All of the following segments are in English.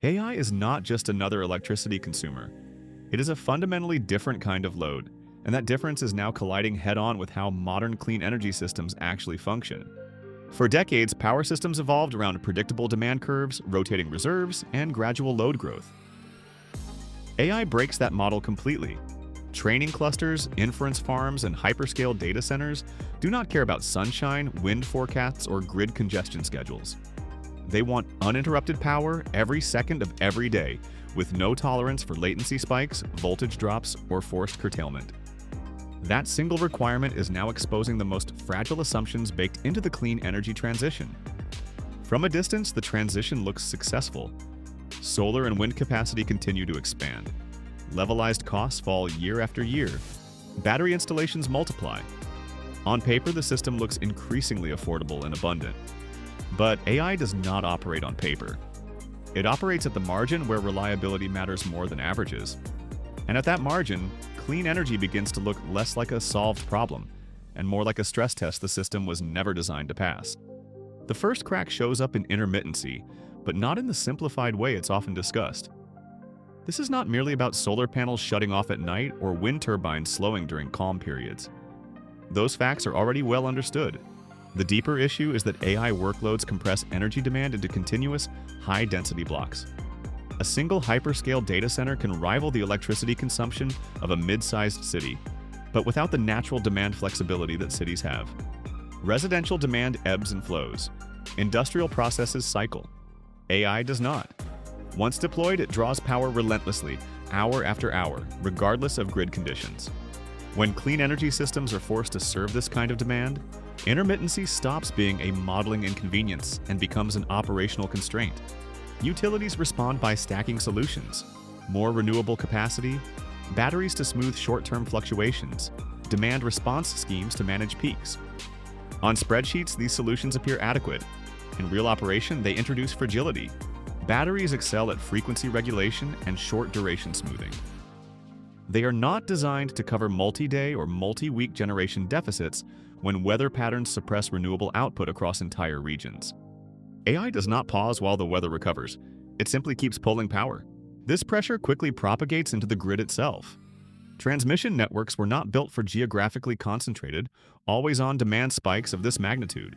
AI is not just another electricity consumer. It is a fundamentally different kind of load, and that difference is now colliding head-on with how modern clean energy systems actually function. For decades, power systems evolved around predictable demand curves, rotating reserves, and gradual load growth. AI breaks that model completely. Training clusters, inference farms, and hyperscale data centers do not care about sunshine, wind forecasts, or grid congestion schedules. They want uninterrupted power every second of every day, with no tolerance for latency spikes, voltage drops, or forced curtailment. That single requirement is now exposing the most fragile assumptions baked into the clean energy transition. From a distance, the transition looks successful. Solar and wind capacity continue to expand. Levelized costs fall year after year. Battery installations multiply. On paper, the system looks increasingly affordable and abundant. But AI does not operate on paper. It operates at the margin where reliability matters more than averages. And at that margin, clean energy begins to look less like a solved problem and more like a stress test the system was never designed to pass. The first crack shows up in intermittency, but not in the simplified way it's often discussed. This is not merely about solar panels shutting off at night or wind turbines slowing during calm periods. Those facts are already well understood. The deeper issue is that AI workloads compress energy demand into continuous, high-density blocks. A single hyperscale data center can rival the electricity consumption of a mid-sized city, but without the natural demand flexibility that cities have. Residential demand ebbs and flows. Industrial processes cycle. AI does not. Once deployed, it draws power relentlessly, hour after hour, regardless of grid conditions. When clean energy systems are forced to serve this kind of demand, intermittency stops being a modeling inconvenience and becomes an operational constraint. Utilities respond by stacking solutions: more renewable capacity, batteries to smooth short-term fluctuations, demand response schemes to manage peaks. On spreadsheets, these solutions appear adequate. In real operation, they introduce fragility. Batteries excel at frequency regulation and short-duration smoothing. They are not designed to cover multi-day or multi-week generation deficits when weather patterns suppress renewable output across entire regions. AI does not pause while the weather recovers. It simply keeps pulling power. This pressure quickly propagates into the grid itself. Transmission networks were not built for geographically concentrated, always-on demand spikes of this magnitude.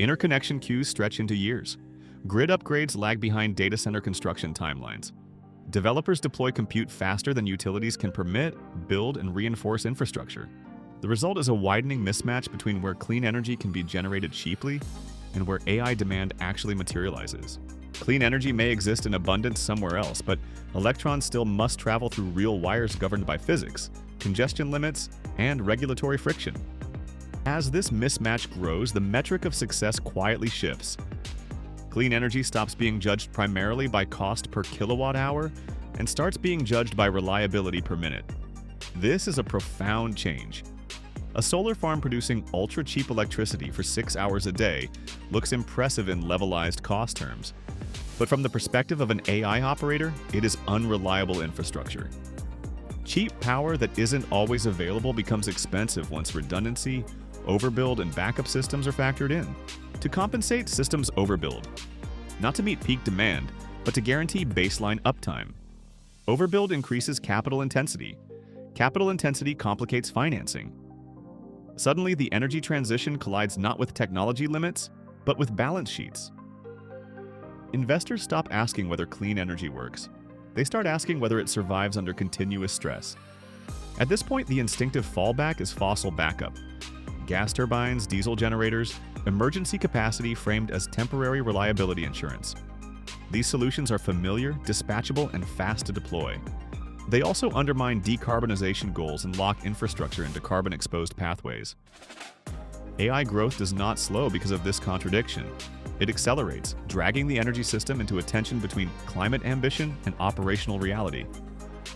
Interconnection queues stretch into years. Grid upgrades lag behind data center construction timelines. Developers deploy compute faster than utilities can permit, build, and reinforce infrastructure. The result is a widening mismatch between where clean energy can be generated cheaply and where AI demand actually materializes. Clean energy may exist in abundance somewhere else, but electrons still must travel through real wires governed by physics, congestion limits, and regulatory friction. As this mismatch grows, the metric of success quietly shifts. Clean energy stops being judged primarily by cost per kilowatt hour and starts being judged by reliability per minute. This is a profound change. A solar farm producing ultra-cheap electricity for 6 hours a day looks impressive in levelized cost terms. But from the perspective of an AI operator, it is unreliable infrastructure. Cheap power that isn't always available becomes expensive once redundancy, overbuild, and backup systems are factored in. To compensate, systems overbuild. Not to meet peak demand, but to guarantee baseline uptime. Overbuild increases capital intensity. Capital intensity complicates financing. Suddenly, the energy transition collides not with technology limits, but with balance sheets. Investors stop asking whether clean energy works. They start asking whether it survives under continuous stress. At this point, the instinctive fallback is fossil backup. Gas turbines, diesel generators, emergency capacity framed as temporary reliability insurance. These solutions are familiar, dispatchable, and fast to deploy. They also undermine decarbonization goals and lock infrastructure into carbon-exposed pathways. AI growth does not slow because of this contradiction. It accelerates, dragging the energy system into a tension between climate ambition and operational reality.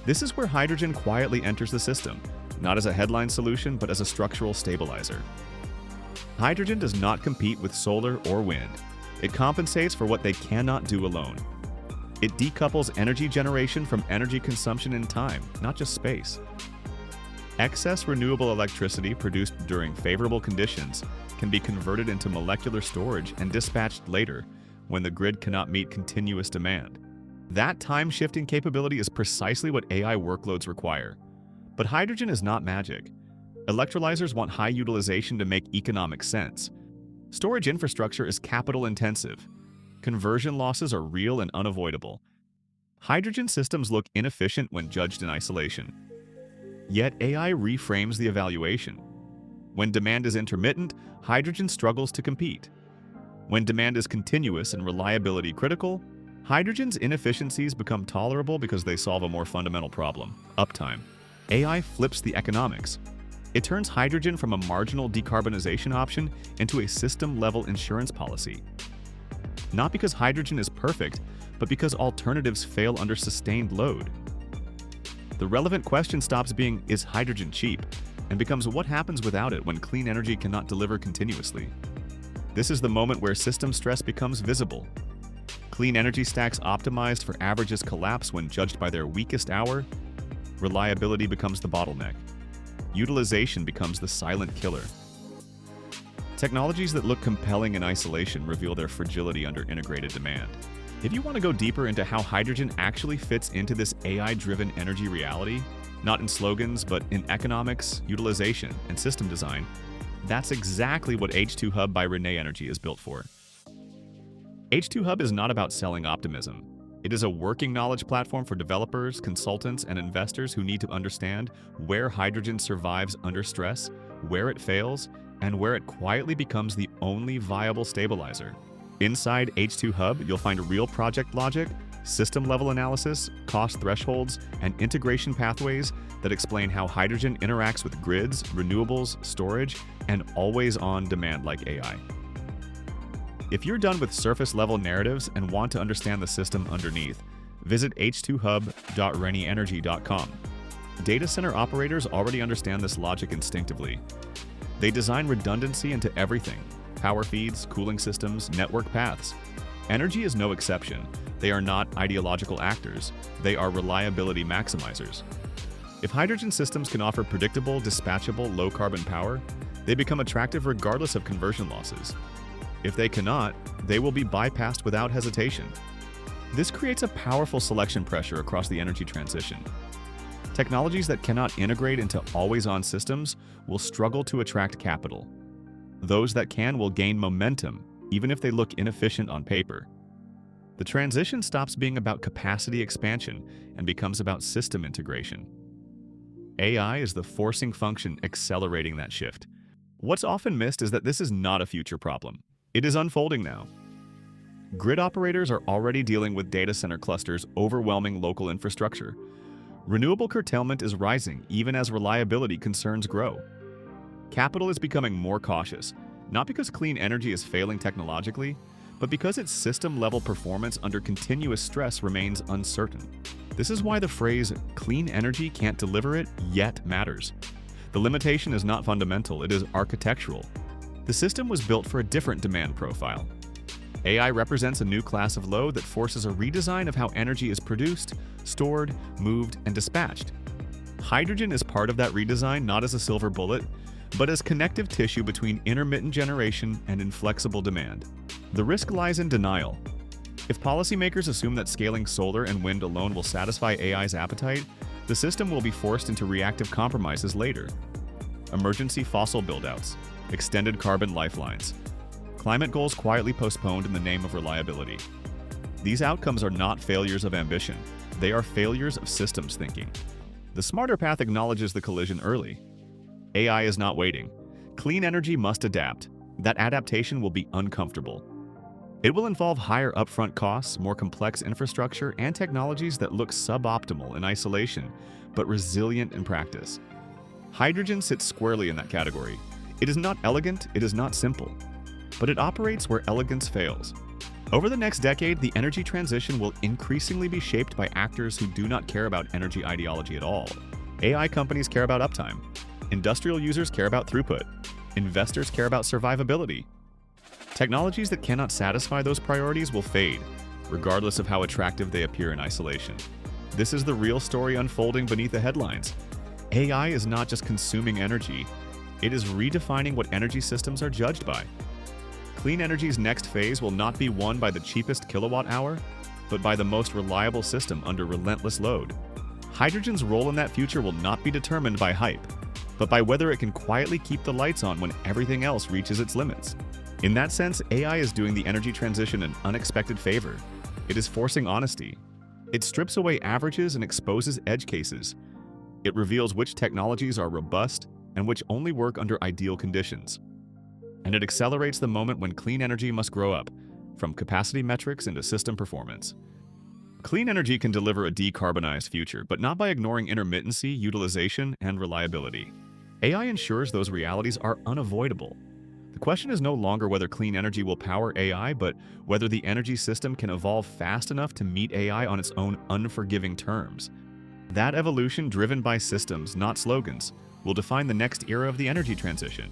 This is where hydrogen quietly enters the system, not as a headline solution, but as a structural stabilizer. Hydrogen does not compete with solar or wind. It compensates for what they cannot do alone. It decouples energy generation from energy consumption in time, not just space. Excess renewable electricity produced during favorable conditions can be converted into molecular storage and dispatched later when the grid cannot meet continuous demand. That time-shifting capability is precisely what AI workloads require. But hydrogen is not magic. Electrolyzers want high utilization to make economic sense. Storage infrastructure is capital-intensive. Conversion losses are real and unavoidable. Hydrogen systems look inefficient when judged in isolation. Yet AI reframes the evaluation. When demand is intermittent, hydrogen struggles to compete. When demand is continuous and reliability critical, hydrogen's inefficiencies become tolerable because they solve a more fundamental problem: uptime. AI flips the economics. It turns hydrogen from a marginal decarbonization option into a system-level insurance policy. Not because hydrogen is perfect, but because alternatives fail under sustained load. The relevant question stops being, is hydrogen cheap? And becomes, what happens without it when clean energy cannot deliver continuously? This is the moment where system stress becomes visible. Clean energy stacks optimized for averages collapse when judged by their weakest hour. Reliability becomes the bottleneck. Utilization becomes the silent killer. Technologies that look compelling in isolation reveal their fragility under integrated demand. If you want to go deeper into how hydrogen actually fits into this AI-driven energy reality, not in slogans, but in economics, utilization, and system design, that's exactly what H2 Hub by Renee Energy is built for. H2 Hub is not about selling optimism. It is a working knowledge platform for developers, consultants, and investors who need to understand where hydrogen survives under stress, where it fails, and where it quietly becomes the only viable stabilizer. Inside H2 Hub, you'll find real project logic, system-level analysis, cost thresholds, and integration pathways that explain how hydrogen interacts with grids, renewables, storage, and always-on demand like AI. If you're done with surface-level narratives and want to understand the system underneath, visit h2hub.reneenergy.com. Data center operators already understand this logic instinctively. They design redundancy into everything: power feeds, cooling systems, network paths. Energy is no exception. They are not ideological actors. They are reliability maximizers. If hydrogen systems can offer predictable, dispatchable, low-carbon power, they become attractive regardless of conversion losses. If they cannot, they will be bypassed without hesitation. This creates a powerful selection pressure across the energy transition. Technologies that cannot integrate into always-on systems will struggle to attract capital. Those that can will gain momentum, even if they look inefficient on paper. The transition stops being about capacity expansion and becomes about system integration. AI is the forcing function accelerating that shift. What's often missed is that this is not a future problem. It is unfolding now. Grid operators are already dealing with data center clusters overwhelming local infrastructure. Renewable curtailment is rising even as reliability concerns grow. Capital is becoming more cautious, not because clean energy is failing technologically, but because its system-level performance under continuous stress remains uncertain. This is why the phrase, "clean energy can't deliver it yet," matters. The limitation is not fundamental, it is architectural. The system was built for a different demand profile. AI represents a new class of load that forces a redesign of how energy is produced, stored, moved, and dispatched. Hydrogen is part of that redesign, not as a silver bullet, but as connective tissue between intermittent generation and inflexible demand. The risk lies in denial. If policymakers assume that scaling solar and wind alone will satisfy AI's appetite, the system will be forced into reactive compromises later. Emergency fossil buildouts, extended carbon lifelines, climate goals quietly postponed in the name of reliability. These outcomes are not failures of ambition. They are failures of systems thinking. The smarter path acknowledges the collision early. AI is not waiting. Clean energy must adapt. That adaptation will be uncomfortable. It will involve higher upfront costs, more complex infrastructure, and technologies that look suboptimal in isolation, but resilient in practice. Hydrogen sits squarely in that category. It is not elegant, it is not simple, but it operates where elegance fails. Over the next decade, the energy transition will increasingly be shaped by actors who do not care about energy ideology at all. AI companies care about uptime. Industrial users care about throughput. Investors care about survivability. Technologies that cannot satisfy those priorities will fade, regardless of how attractive they appear in isolation. This is the real story unfolding beneath the headlines. AI is not just consuming energy, it is redefining what energy systems are judged by. Clean energy's next phase will not be won by the cheapest kilowatt hour, but by the most reliable system under relentless load. Hydrogen's role in that future will not be determined by hype, but by whether it can quietly keep the lights on when everything else reaches its limits. In that sense, AI is doing the energy transition an unexpected favor. It is forcing honesty. It strips away averages and exposes edge cases. It reveals which technologies are robust and which only work under ideal conditions. And it accelerates the moment when clean energy must grow up, from capacity metrics into system performance. Clean energy can deliver a decarbonized future, but not by ignoring intermittency, utilization, and reliability. AI ensures those realities are unavoidable. The question is no longer whether clean energy will power AI, but whether the energy system can evolve fast enough to meet AI on its own unforgiving terms. That evolution, driven by systems, not slogans, will define the next era of the energy transition.